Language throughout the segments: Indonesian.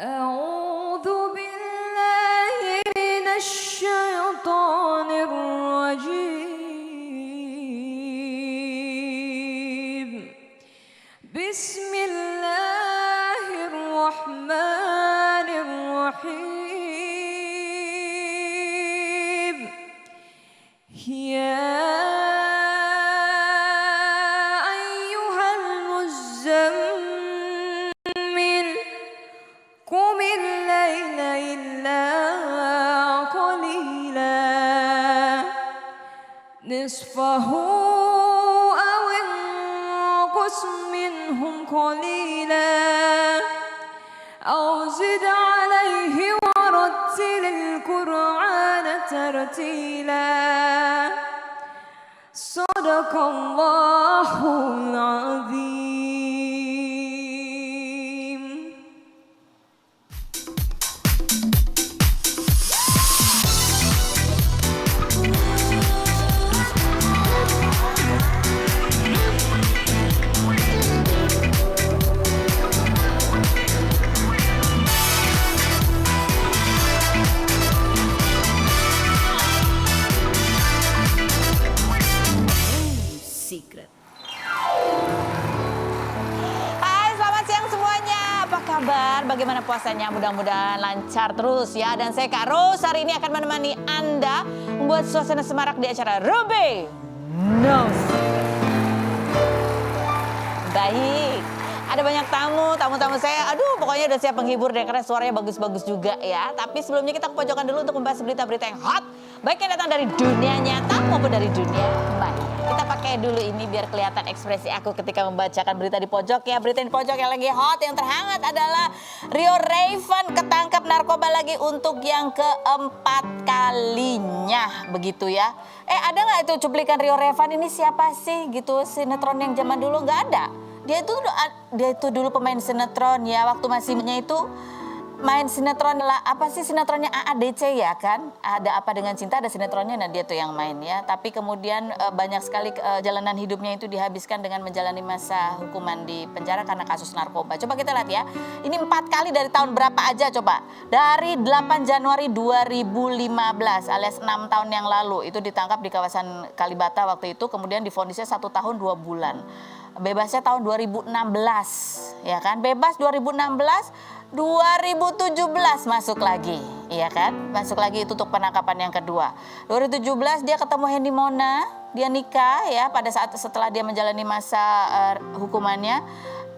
أعوذ بالله من الشيطان الرجيم بسم الله الرحمن الرحيم يا أيها المزمل قم الليل إلا قليلا نصفه أو انقص منهم قليلا أو زد عليه ورتل القرآن ترتيلا صدق الله العظيم. Secret. Hai, selamat siang semuanya. Apa kabar? Bagaimana puasanya? Mudah-mudahan lancar terus ya. Dan saya Kak Ros hari ini akan menemani Anda membuat suasana semarak di acara Ruby No Secret. Baik. Ada banyak tamu saya, aduh pokoknya udah siap menghibur deh karena suaranya bagus-bagus juga ya. Tapi sebelumnya kita ke pojokan dulu untuk membahas berita-berita yang hot. Baik yang datang dari dunia nyata maupun dari dunia maya. Kita pakai dulu ini biar kelihatan ekspresi aku ketika membacakan berita di pojok ya. Berita di pojok yang lagi hot, yang terhangat adalah Rio Rayvan ketangkap narkoba lagi untuk yang keempat kalinya. Begitu ya. Ada nggak itu cuplikan Rio Rayvan ini siapa sih gitu, sinetron yang zaman dulu? Nggak ada. Dia itu dulu pemain sinetron ya, waktu masihnya itu main sinetron lah, apa sih sinetronnya AADC ya kan? Ada Apa Dengan Cinta, ada sinetronnya, nah dia tuh yang main ya. Tapi kemudian banyak sekali jalanan hidupnya itu dihabiskan dengan menjalani masa hukuman di penjara karena kasus narkoba. Coba kita lihat ya, ini 4 kali dari tahun berapa aja coba? Dari 8 Januari 2015 alias 6 tahun yang lalu itu ditangkap di kawasan Kalibata waktu itu, kemudian divonisnya 1 tahun 2 bulan. Bebasnya tahun 2016 ya kan, bebas 2016, 2017 masuk lagi, iya kan? Masuk lagi itu untuk penangkapan yang kedua. 2017 dia ketemu Hendy Mona, dia nikah ya pada saat setelah dia menjalani masa hukumannya.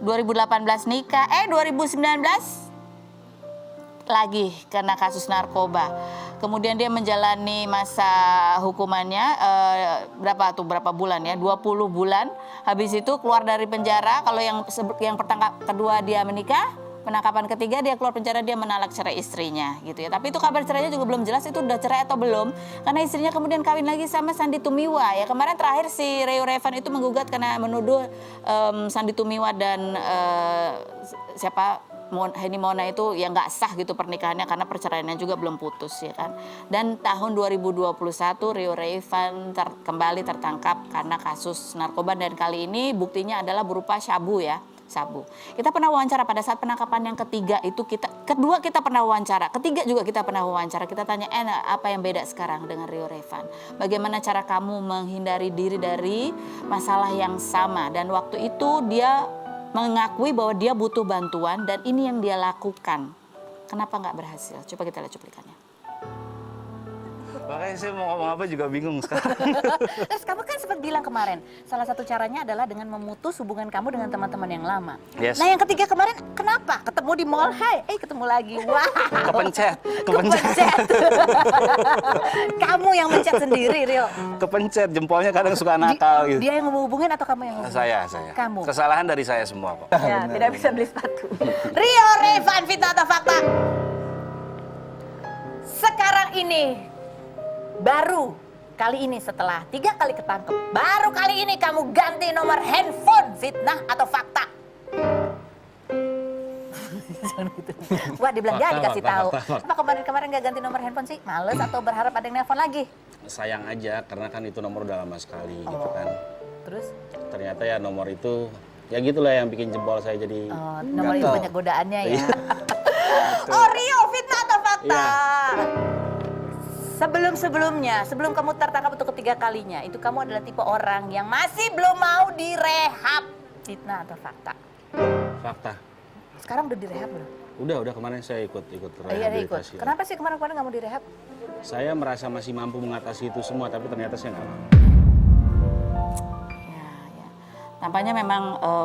2018 nikah, 2019 lagi kena kasus narkoba. Kemudian dia menjalani masa hukumannya berapa bulan ya? 20 bulan. Habis itu keluar dari penjara. Kalau yang kedua dia menikah, penangkapan ketiga dia keluar penjara, dia menolak cerai istrinya gitu ya. Tapi itu kabar cerainya juga belum jelas itu udah cerai atau belum. Karena istrinya kemudian kawin lagi sama Sandy Tumiwa ya. Kemarin terakhir si Rio Rayvan itu menggugat karena menuduh Sandy Tumiwa dan Hendy Mona itu ya nggak sah gitu pernikahannya karena perceraiannya juga belum putus ya kan. Dan tahun 2021 Rio Rayvan kembali tertangkap karena kasus narkoba dan kali ini buktinya adalah berupa sabu ya. Sabu. Kita pernah wawancara pada saat penangkapan yang ketiga itu kedua kita pernah wawancara, ketiga juga kita pernah wawancara. Kita tanya, apa yang beda sekarang dengan Rio Rayvan? Bagaimana cara kamu menghindari diri dari masalah yang sama? Dan waktu itu dia mengakui bahwa dia butuh bantuan dan ini yang dia lakukan. Kenapa nggak berhasil? Coba kita lihat cuplikannya. Makanya saya mau ngomong apa juga bingung sekarang. Terus kamu kan sempat bilang kemarin, salah satu caranya adalah dengan memutus hubungan kamu dengan teman-teman yang lama. Yes. Nah yang ketiga kemarin kenapa? Ketemu di mall, ketemu lagi. Wah. Kepencet. Kamu yang mencet sendiri, Rio. Kepencet, jempolnya kadang suka nakal gitu. Dia yang menghubungin atau kamu yang menghubungin? Saya. Kamu? Kesalahan dari saya semua kok. Ya, tidak bisa beli sepatu. Rio Rayvan, fitnah atau fakta? Sekarang ini baru kali ini setelah 3 kali ketangkep, baru kali ini kamu ganti nomor handphone, fitnah atau fakta? Wah, dibilang ya dikasih tahu. Apa kemarin nggak ganti nomor handphone sih? Males atau berharap ada yang nelfon lagi? Sayang aja karena kan itu nomor udah lama sekali gitu kan. Terus? Ternyata ya nomor itu ya gitulah yang bikin jempol saya jadi Nomor itu banyak godaannya ya. Oh Rio, fitnah atau fakta? Iya. Sebelum kamu tertangkap untuk ketiga kalinya, itu kamu adalah tipe orang yang masih belum mau direhab. Fitnah atau fakta? Fakta. Sekarang udah direhab belum? Udah kemarin saya ikut Iya, ikut. rehabilitasi. Kenapa sih kemarin-kemarin nggak mau direhab? Saya merasa masih mampu mengatasi itu semua, tapi ternyata saya nggak mampu. Ya. Nampaknya memang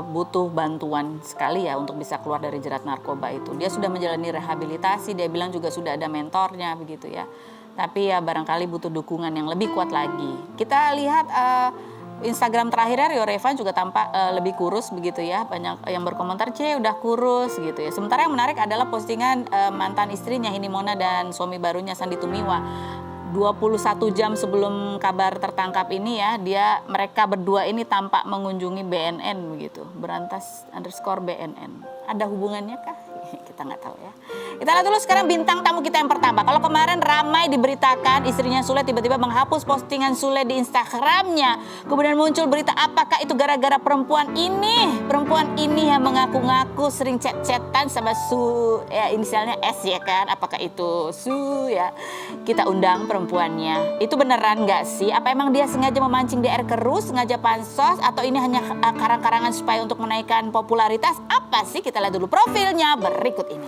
butuh bantuan sekali ya untuk bisa keluar dari jerat narkoba itu. Dia sudah menjalani rehabilitasi, dia bilang juga sudah ada mentornya begitu ya. Tapi ya barangkali butuh dukungan yang lebih kuat lagi. Kita lihat Instagram terakhirnya Rio Revan juga tampak lebih kurus begitu ya. Banyak yang berkomentar, udah kurus gitu ya. Sementara yang menarik adalah postingan mantan istrinya Hini Mona dan suami barunya Sandy Tumiwa. 21 jam sebelum kabar tertangkap ini ya, mereka berdua ini tampak mengunjungi BNN begitu. Berantas_BNN. Ada hubungannya kah? Kita nggak tahu ya. Kita lihat dulu sekarang bintang tamu kita yang pertama. Kalau kemarin ramai diberitakan istrinya Sule tiba-tiba menghapus postingan Sule di Instagramnya. Kemudian muncul berita apakah itu gara-gara perempuan ini. Perempuan ini yang mengaku-ngaku sering chat-chatan sama Su, ya inisialnya S ya kan. Apakah itu Su ya. Kita undang perempuannya. Itu beneran nggak sih? Apa emang dia sengaja memancing DR Kerus, sengaja pansos, atau ini hanya karang-karangan supaya untuk menaikkan popularitas? Apa sih? Kita lihat dulu profilnya berikut ini.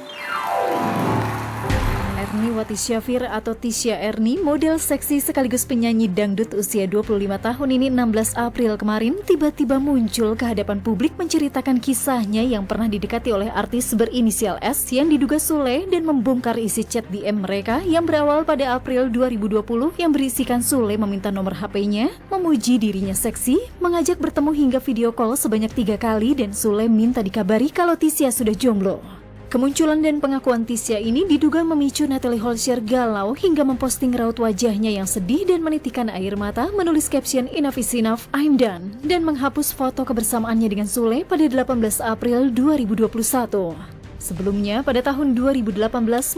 Erni Wati Syafir atau Tisha Erni, model seksi sekaligus penyanyi dangdut usia 25 tahun ini 16 April kemarin tiba-tiba muncul ke hadapan publik menceritakan kisahnya yang pernah didekati oleh artis berinisial S yang diduga Sule dan membongkar isi chat DM mereka yang berawal pada April 2020 yang berisikan Sule meminta nomor HP-nya, memuji dirinya seksi, mengajak bertemu hingga video call sebanyak 3 kali dan Sule minta dikabari kalau Tisha sudah jomblo. Kemunculan dan pengakuan Tisha ini diduga memicu Natalie Holscher galau hingga memposting raut wajahnya yang sedih dan menitikan air mata, menulis caption "Enough is enough, I'm done" dan menghapus foto kebersamaannya dengan Sule pada 18 April 2021. Sebelumnya, pada tahun 2018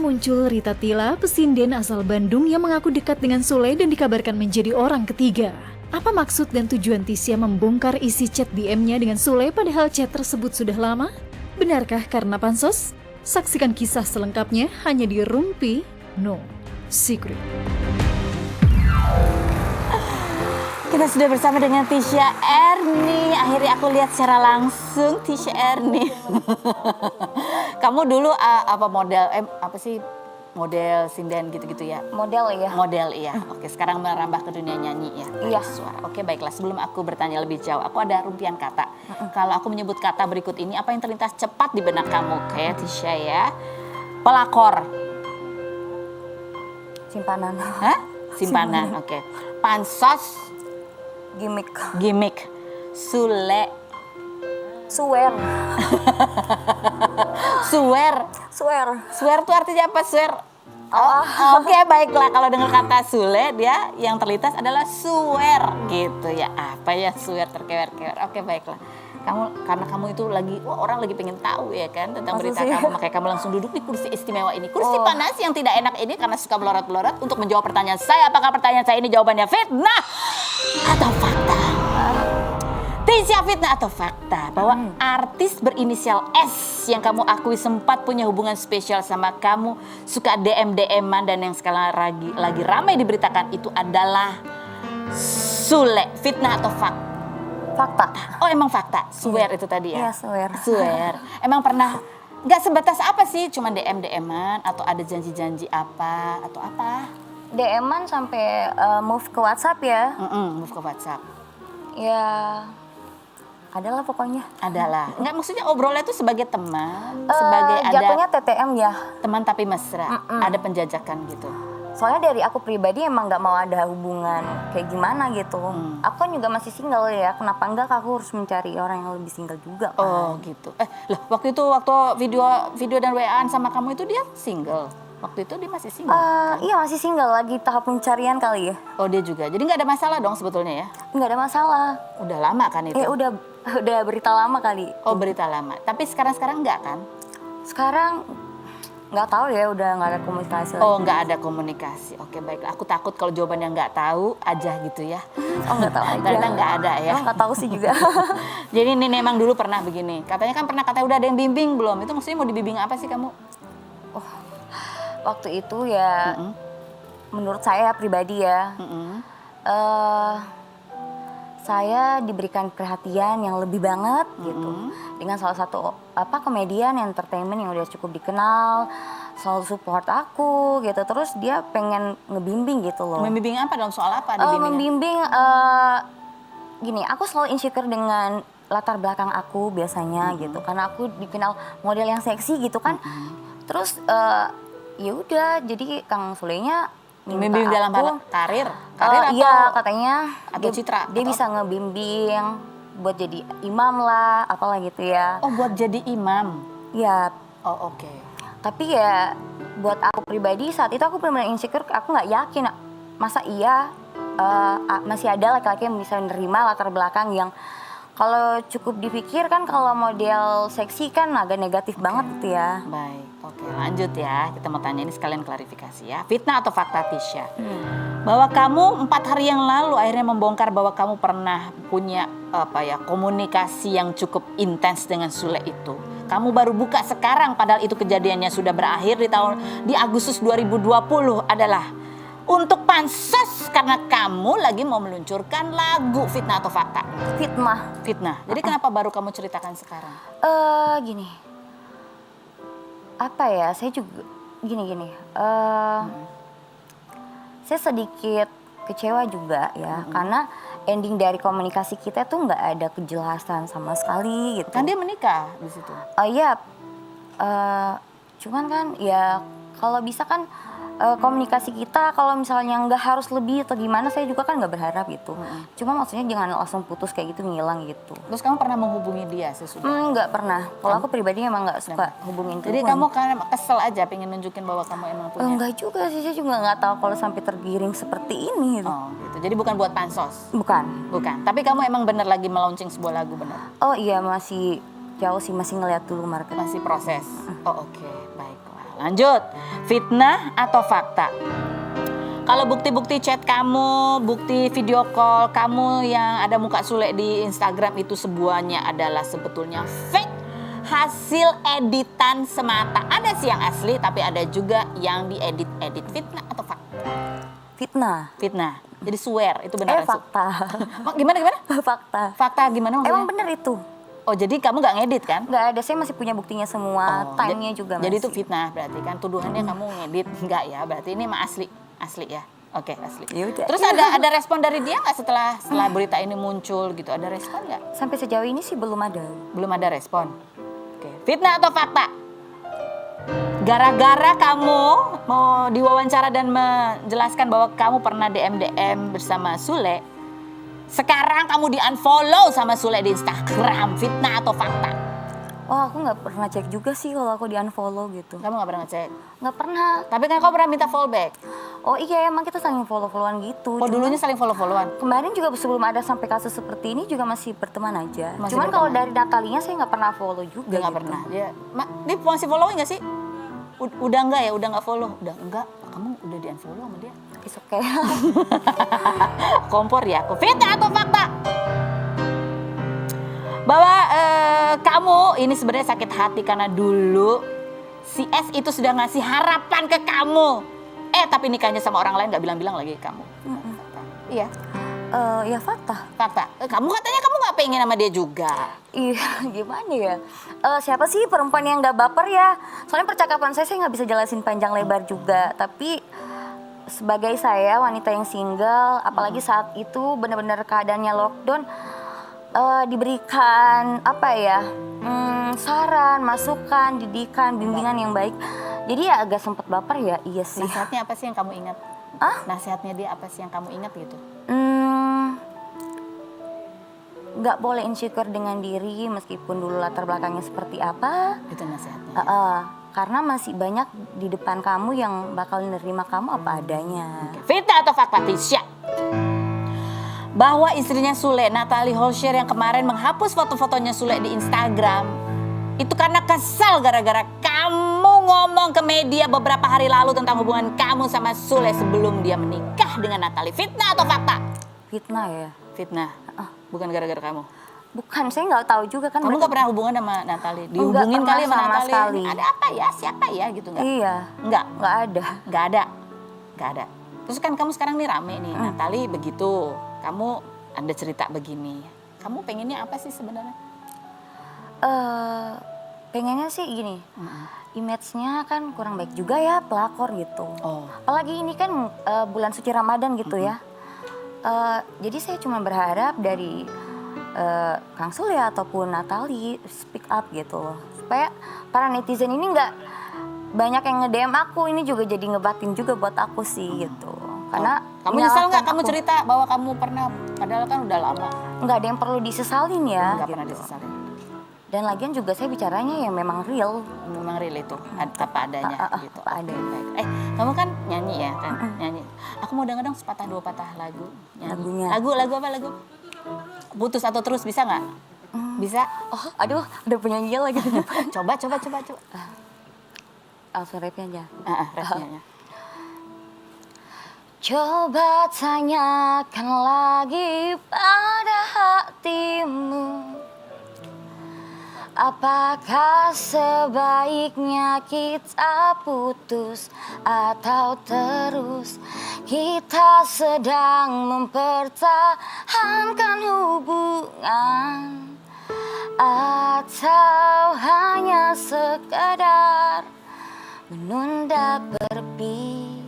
muncul Rita Tila, pesinden asal Bandung yang mengaku dekat dengan Sule dan dikabarkan menjadi orang ketiga. Apa maksud dan tujuan Tisha membongkar isi chat DM-nya dengan Sule padahal chat tersebut sudah lama? Benarkah karena pansos? Saksikan kisah selengkapnya hanya di Rumpi No Secret. Kita sudah bersama dengan Tisha Erni. Akhirnya aku lihat secara langsung Tisha Erni. Kamu dulu apa model model sinden gitu-gitu ya? Model ya. Model iya. Oke, sekarang merambah ke dunia nyanyi ya. Iya. Suara. Oke, baiklah. Sebelum aku bertanya lebih jauh, aku ada rumpian kata. Kalau aku menyebut kata berikut ini, apa yang terlintas cepat di benak kamu? Oke, Tisha ya. Pelakor. Simpanan. Hah? Simpanan. Oke. Pansos. Gimmick. Gimmick. Sule. Swear. Swear. Swear. Swear itu artinya apa? Swear. Oke, baiklah. Kalau dengar kata Sule, dia yang terlintas adalah swear gitu ya. Apa ya swear terkewer-kewer. Oke, baiklah. Karena kamu itu orang lagi pengen tahu ya kan tentang berita kamu, makanya kamu langsung duduk di kursi istimewa ini. Kursi panas yang tidak enak ini karena suka melorot-melorot untuk menjawab pertanyaan saya. Apakah pertanyaan saya ini jawabannya fitnah atau fakta? Tisha, fitnah atau fakta bahwa artis berinisial S yang kamu akui sempat punya hubungan spesial sama kamu, suka DM-an dan yang sekarang lagi ramai diberitakan itu adalah Sule, fitnah atau fakta? Fakta. Oh, emang fakta. Swear itu tadi ya? Iya, swear. Swear. Emang pernah nggak sebatas apa sih? Cuma DM-an atau ada janji-janji apa atau apa? DM-an sampai move ke WhatsApp ya? Move ke WhatsApp. Ya, adalah pokoknya. Adalah. Nggak, maksudnya obrolnya itu sebagai teman, sebagai jatuhnya ada TTM ya. teman tapi mesra, ada penjajakan gitu. Soalnya dari aku pribadi emang nggak mau ada hubungan kayak gimana gitu. Aku kan juga masih single ya. Kenapa enggak aku harus mencari orang yang lebih single juga kan? Oh gitu. Loh, waktu video dan WA-an sama kamu itu dia single. Waktu itu dia masih single. Iya masih single, lagi tahap pencarian kali ya. Oh dia juga. Jadi nggak ada masalah dong sebetulnya ya? Nggak ada masalah. Udah lama kan itu? Udah berita lama kali. Oh berita lama. Tapi sekarang nggak kan? Sekarang nggak tahu ya, udah nggak ada komunikasi lagi. Oh nggak ada komunikasi. Oke baiklah. Aku takut kalau jawabannya nggak tahu aja gitu ya. Oh nggak tahu aja. Ternyata nggak ada ya. Nggak tahu sih juga. Jadi ini memang dulu pernah begini. Katanya kan pernah katanya udah ada yang bimbing belum? Itu maksudnya mau dibimbing apa sih kamu? Waktu itu ya, menurut saya pribadi ya, saya diberikan perhatian yang lebih banget gitu dengan salah satu komedian entertainment yang udah cukup dikenal, selalu support aku gitu. Terus dia pengen ngebimbing gitu loh. Membimbing apa dong? Soal apa dibimbingnya? Membimbing gini, aku selalu insecure dengan latar belakang aku biasanya gitu, karena aku dikenal model yang seksi gitu kan. Terus ya udah, jadi Kang Sulenya minta Membimbing dalam hal karir atau iya, katanya atau citra? dia bisa ngebimbing buat jadi imam lah, apalah gitu ya. Oh, buat jadi imam. Ya, Oh, oke. tapi ya buat aku pribadi saat itu aku benar-benar insecure, aku nggak yakin masa iya masih ada laki-laki yang bisa menerima latar belakang yang kalau cukup dipikir kan kalau model seksi kan agak negatif banget gitu ya. Baik, oke, lanjut ya. Kita mau tanya ini sekalian klarifikasi ya. Fitnah atau fakta, Tisha? Bahwa kamu 4 hari yang lalu akhirnya membongkar bahwa kamu pernah punya komunikasi yang cukup intens dengan Sule itu. Kamu baru buka sekarang, padahal itu kejadiannya sudah berakhir di Agustus 2020 adalah untuk pansos karena kamu lagi mau meluncurkan lagu. Fitnah atau fakta? Fitnah. Jadi kenapa baru kamu ceritakan sekarang? Gini, apa ya? Saya juga gini. Saya sedikit kecewa juga ya, karena ending dari komunikasi kita tuh nggak ada kejelasan sama sekali gitu. Kan dia menikah di situ. Iya, cuman kan ya kalau bisa kan komunikasi kita kalau misalnya nggak harus lebih atau gimana, saya juga kan nggak berharap gitu. Cuma maksudnya jangan langsung putus kayak gitu, ngilang gitu. Terus kamu pernah menghubungi dia sesudah? Nggak pernah. Kalau aku pribadi emang nggak suka hubungin Jadi kamu karena kesel aja pengen nunjukin bahwa kamu emang punya? Enggak juga sih, saya juga nggak tahu kalau sampai tergiring seperti ini gitu. Oh gitu, jadi bukan buat pansos? Bukan. Tapi kamu emang bener lagi melaunching sebuah lagu, bener? Oh iya, masih jauh sih, masih ngeliat dulu market. Masih proses? Oh oke, baiklah. Lanjut, fitnah atau fakta? Kalau bukti-bukti chat kamu, bukti video call kamu yang ada muka Sule di Instagram itu semuanya adalah sebetulnya fake, hasil editan semata. Ada sih yang asli, tapi ada juga yang diedit-edit. Fitnah atau fakta? Fitnah. Jadi swear, itu benar? Fakta. Gimana? Fakta. Fakta gimana maksudnya? Emang bener itu. Oh, jadi kamu nggak ngedit kan? Nggak ada, saya masih punya buktinya semua, time-nya juga masih. Jadi itu fitnah berarti kan, tuduhannya kamu ngedit. Enggak ya, berarti ini mah asli ya. Oke, asli. Yaudah. Terus ada respon dari dia nggak setelah berita ini muncul gitu? Ada respon nggak? Sampai sejauh ini sih belum ada. Belum ada respon. Oke. Fitnah atau fakta? Gara-gara kamu mau diwawancara dan menjelaskan bahwa kamu pernah DM bersama Sule, sekarang kamu di-unfollow sama Sule di Instagram. Fitnah atau fakta? Oh, aku nggak pernah cek juga sih kalau aku di-unfollow gitu. Kamu nggak pernah ngecek? Nggak pernah. Tapi kan kamu pernah minta follow back? Oh iya, emang kita saling follow-followan gitu. Oh, dulunya saling follow-followan? Kemarin juga sebelum ada sampai kasus seperti ini juga masih berteman aja. Masih Cuman berteman. kalau dari Natalinya saya nggak pernah follow juga. Dia nggak gitu. pernah. Dia masih following nggak sih? Udah enggak ya? Udah nggak follow? Udah enggak? Kamu udah di-unfollow sama dia? It's okay. Kompor ya aku. Fitnah atau fakta? Bahwa kamu ini sebenarnya sakit hati karena dulu si S itu sudah ngasih harapan ke kamu. Tapi nikahnya sama orang lain nggak bilang-bilang lagi ke kamu. Iya. Ya fakta. Fakta. Kamu katanya kamu nggak pengen sama dia juga. Iya, gimana ya? Siapa sih perempuan yang nggak baper ya? Soalnya percakapan saya nggak bisa jelasin panjang lebar juga. Tapi sebagai saya wanita yang single, apalagi saat itu benar-benar keadaannya lockdown, diberikan saran, masukan, didikan, bimbingan yang baik. Jadi ya agak sempat baper ya, iya sih. Nasihatnya apa sih yang kamu ingat? Nasihatnya dia apa sih yang kamu ingat gitu? Nggak boleh insecure dengan diri meskipun dulu latar belakangnya seperti apa. Itu nasihatnya. Karena masih banyak di depan kamu yang bakal nerima kamu apa adanya. Fitnah atau fakta, Tisha? Bahwa istrinya Sule, Natalie Holscher yang kemarin menghapus foto-fotonya Sule di Instagram, itu karena kesal gara-gara kamu ngomong ke media beberapa hari lalu tentang hubungan kamu sama Sule sebelum dia menikah dengan Natalie. Fitnah atau fakta? Fitnah ya. Fitnah. Bukan gara-gara kamu. Bukan, saya nggak tahu juga kan. Kamu mereka- nggak pernah hubungan sama Natalie? Enggak Dihubungin pernah kali sama sama Natalie? sekali. Ada apa ya? Siapa ya gitu nggak? Iya, Nggak, nggak ada. nggak ada, nggak ada. Terus kan kamu sekarang nih rame nih, Natalie begitu, kamu ada cerita begini. Kamu pengennya apa sih sebenarnya? Pengennya sih gini, image-nya kan kurang baik juga ya pelakor gitu. Oh. Apalagi ini kan bulan suci Ramadan gitu ya. Jadi saya cuma berharap dari Kang Sule ataupun Natalie speak up gitu loh. Supaya para netizen ini nggak banyak yang nge-DM aku, ini juga jadi ngebatin juga buat aku sih gitu. Karena Kamu nyesal nggak menyalahkan kamu aku. cerita bahwa kamu pernah, padahal kan udah lama, Nggak ada yang perlu disesalin ya. nggak gitu. pernah disesalin. Dan lagian juga saya bicaranya yang memang real. Memang real itu, apa adanya gitu. apa adanya. Baik. Kamu kan nyanyi ya kan, nyanyi. Aku mau denger dong sepatah dua patah lagu. Nyanyi. Lagunya. Lagu apa lagu? Putus atau terus bisa nggak? Bisa? Oh, aduh, ada penyanyi lagi. Coba. Langsung rapnya aja. Refnya. Coba tanyakan lagi pada hatimu, apakah sebaiknya kita putus atau terus kita sedang mempertahankan hubungan, atau hanya sekadar menunda perpisahan.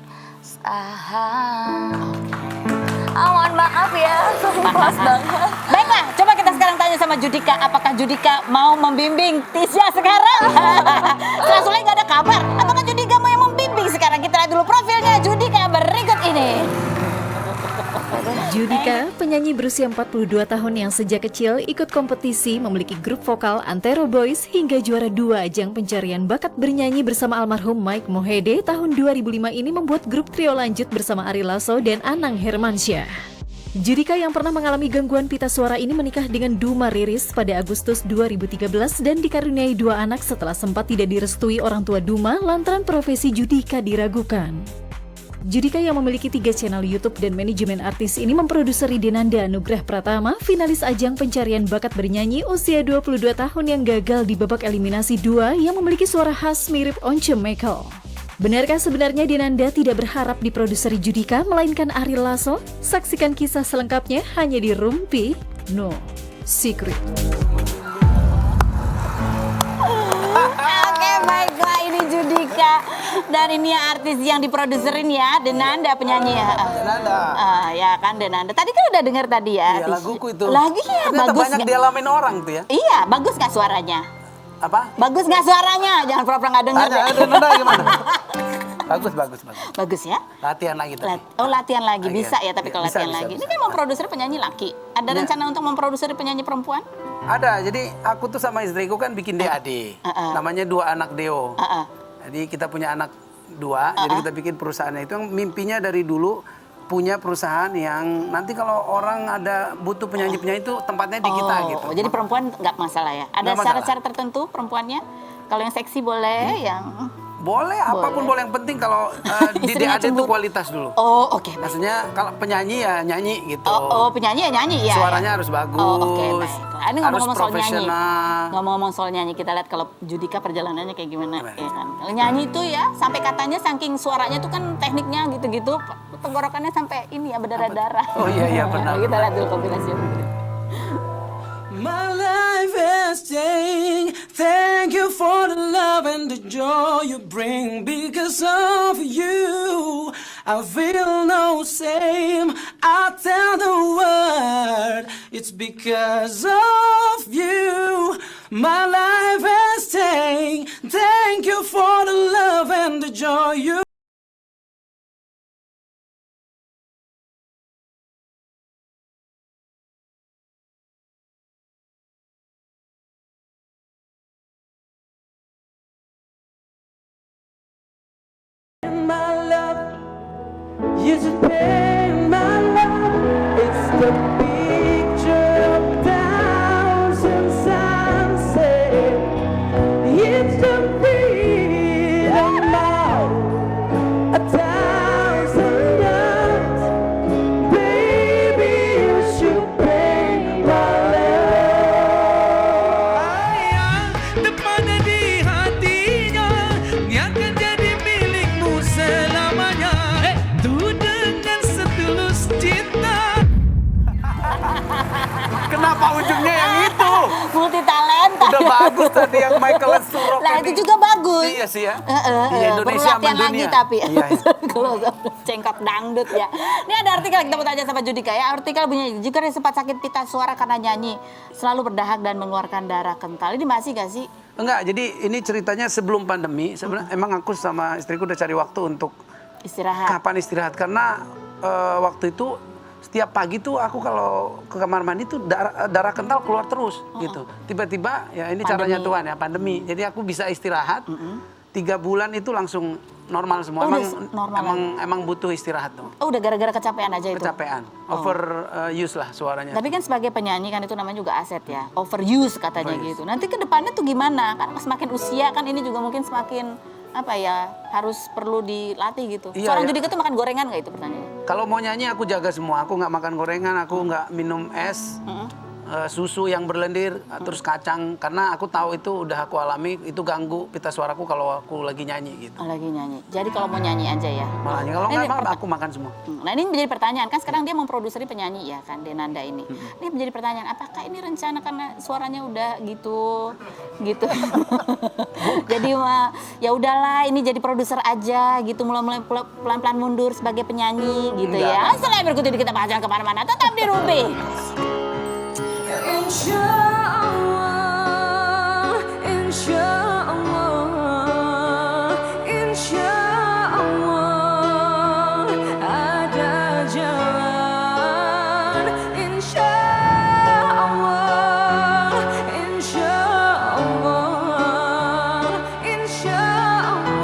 Mohon maaf ya, pas banget. Baiklah, coba kita sekarang tanya sama Judika, apakah Judika mau membimbing Tisha sekarang? Setelah nggak ada kabar, apakah Judika mau yang membimbing sekarang? Kita lihat dulu profilnya Judika berikut ini. Judika, penyanyi berusia 42 tahun yang sejak kecil ikut kompetisi, memiliki grup vokal Antero Boys hingga juara 2 ajang pencarian bakat bernyanyi bersama almarhum Mike Mohede tahun 2005 ini membuat grup trio lanjut bersama Ari Lasso dan Anang Hermansyah. Judika yang pernah mengalami gangguan pita suara ini menikah dengan Duma Riris pada Agustus 2013 dan dikaruniai 2 anak setelah sempat tidak direstui orang tua Duma lantaran profesi Judika diragukan. Judika yang memiliki 3 channel YouTube dan manajemen artis ini memproduseri Denanda Nugrah Pratama, finalis ajang pencarian bakat bernyanyi usia 22 tahun yang gagal di babak eliminasi 2 yang memiliki suara khas mirip Once Michael. Benarkah sebenarnya Denanda tidak berharap diproduseri Judika, melainkan Ari Lasso? Saksikan kisah selengkapnya hanya di Rumpi No Secret. Oke, baiklah, ini Judika. Dan ini artis yang diproduserin ya, Denanda penyanyi ya. Denanda. Ya kan Denanda. Tadi kan udah dengar tadi ya. Iya, laguku itu. Lagi ya, Ternyata bagus banyak nggak? dialamin orang tuh ya. Iya, bagus gak suaranya? Apa? Bagus gak suaranya? Jangan pura-pura gak denger deh. Denanda gimana? Bagus. Bagus ya? Latihan lagi tadi. Latihan lagi. Lagi Bisa ya? ya, tapi kalau Bisa, latihan bisa, lagi. bisa. Ini kan memproduser penyanyi laki. Ada Iya. rencana untuk memproduser penyanyi perempuan? Ada, jadi aku tuh sama istriku kan bikin DAD. Namanya 2 Anak Deo. Jadi kita punya anak 2, jadi kita bikin perusahaannya. Itu yang mimpinya dari dulu punya perusahaan yang nanti kalau orang ada butuh penyanyi-penyanyi itu tempatnya di kita gitu. Jadi perempuan nggak masalah ya? Ada Nggak masalah. syarat-syarat tertentu perempuannya? Kalau yang seksi boleh, yang... Boleh, apapun boleh. Yang penting kalau di Istrinya DAD itu cemburu. kualitas dulu. Oh, oke. Baik. Maksudnya kalau penyanyi ya nyanyi gitu. Oh, penyanyi ya nyanyi ya. Suaranya harus bagus. Oh, oke, baik. Ini harus ngomong-ngomong soal nyanyi. profesional. Ngomong-ngomong soal nyanyi, kita lihat kalau Judika perjalanannya kayak gimana, ya kan. Kalau nyanyi itu ya, sampai katanya saking suaranya itu kan tekniknya gitu-gitu, tenggorokannya sampai ini ya berdarah-darah. Oh, iya, benar. Kita lihat dulu kombinasi. My life has changed. Thank you for the love and the joy you bring. Because of you, I feel no same. I tell the world it's because of you. My life has changed. Thank you for the love and the joy you. My love, you should pay my love. It's the picture of thousand sunsets. It's the freedom of a thousand nights. Baby, you should pay my love. bagus tadi yang Michael Surok. Lah itu juga bagus. Iya sih ya. Iya, perlu latihan lagi tapi Iya, iya. kalau cengkok dangdut ya. Ini ada artikel kita mau tanya sama Judika ya. Artikel bunyi, jika dia sempat sakit pita suara karena nyanyi, selalu berdahak dan mengeluarkan darah kental. Ini masih gak sih? Enggak, jadi ini ceritanya sebelum pandemi. Sebenarnya emang aku sama istriku udah cari waktu untuk Istirahat. kapan istirahat. Karena waktu itu setiap pagi tuh aku kalau ke kamar mandi tuh darah kental keluar terus gitu. Tiba-tiba ya ini caranya Pandemi. Tuhan ya, pandemi. Jadi aku bisa istirahat. 3 bulan itu langsung normal semua. Oh, udah normal Emang butuh istirahat tuh. Oh, udah gara-gara kecapean aja itu? Kecapean, overuse lah suaranya. Tapi kan sebagai penyanyi kan itu namanya juga aset ya, overuse katanya Overuse. gitu. Nanti ke depannya tuh gimana? Karena semakin usia kan ini juga mungkin semakin apa ya, harus perlu dilatih gitu. Iya, Seorang ya. Judika tuh makan gorengan nggak itu pertanyaannya? Kalau mau nyanyi aku jaga semua. Aku nggak makan gorengan, aku nggak minum es, susu yang berlendir, terus kacang. Karena aku tahu itu udah aku alami, itu ganggu pita suaraku kalau aku lagi nyanyi gitu. Oh, lagi nyanyi. Jadi kalau mau nyanyi aja ya. Makanya kalau Ini nggak aku makan semua. Nah ini menjadi pertanyaan, kan sekarang dia memproduksi penyanyi ya kan, Denanda ini. Ini menjadi pertanyaan, apakah ini rencana karena suaranya udah gitu. Jadi ya udahlah, ini jadi produser aja gitu, mulai-mulai pelan-pelan mundur sebagai penyanyi gitu ya. Setelah berikut ini kita bahas jangan kemana-mana, tetap di Ruby. Insya Allah.